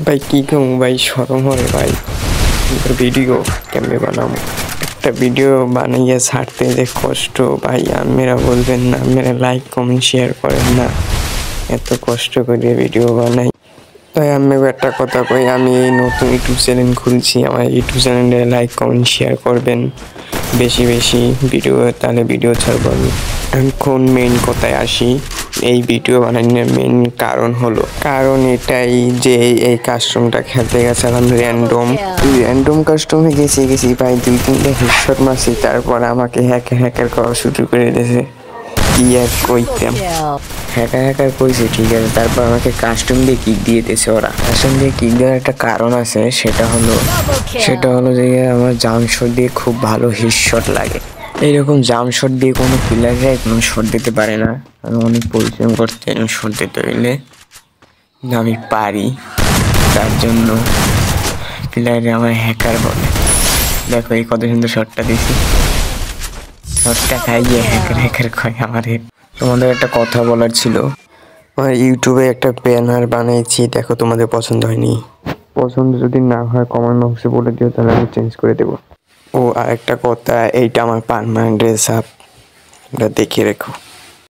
ভাই কি করবো ভাই, শরম হয় ভাই। ভিডিও কেমনে বানাবো, একটা ভিডিও বানাইয়া ছাড়তে যে কষ্ট ভাই, আপনারা বলবেন না, আপনারা লাইক কমেন্ট শেয়ার করেন না, এত কষ্ট করে ভিডিও বানাই। তাই আমি একটা কথা কই, আমি এই নতুন ইউটিউব চ্যানেল খুলছি, আমার ইউটিউব চ্যানেলে লাইক কমেন্ট শেয়ার করবেন বেশি বেশি ভিডিও, তাহলে ভিডিও ছাড়বো আমি। এখন মেইন কথায় আসি, এই ভিডিও বানানোর মেইন কারণ এটাই যে এই কাস্টমটা খেলতে গেছিলাম র্যান্ডম কাস্টমে গেছি ভাই, 2-3টা হেডশট মারছি, তারপর আমাকে হ্যাকার করা শুরু করে দিয়েছে। কি আর কইতাম, হ্যাকার কইছে ঠিক আছে, তারপর আমাকে কাস্টম দিয়ে কিক দিয়ে দিয়েছে ওরা। কাস্টম দিয়ে কিক দেওয়ার একটা কারণ আছে, সেটা হলো যে আমার জাম্পশট দিয়ে খুব ভালো হেডশট লাগে। এইরকম জাম্পশট দিয়ে কোনো প্লেয়াররাই কোনো শট দিতে পারে না। আমি অনেক পরিশ্রম করতে শট দিতে হইলে আমি পারি, তার জন্য প্লেয়ারে আমার হ্যাকার বলে। দেখো এই কত সুন্দর শটটা দিছি, শটটা খাইয়ে হ্যাকার কয় আমারে। তোমাদের একটা কথা বলার ছিল, আমার ইউটিউবে একটা ব্যানার বানিয়েছি, দেখো তোমাদের পছন্দ হয়নি, পছন্দ যদি না হয় কমেন্ট বক্সে বলে দিও, তাহলে আমি চেঞ্জ করে দেবো। ও আর একটা কথা, এইটা আমার পার্মানেন্ট ড্রেস আপ, এটা দেখে রেখো।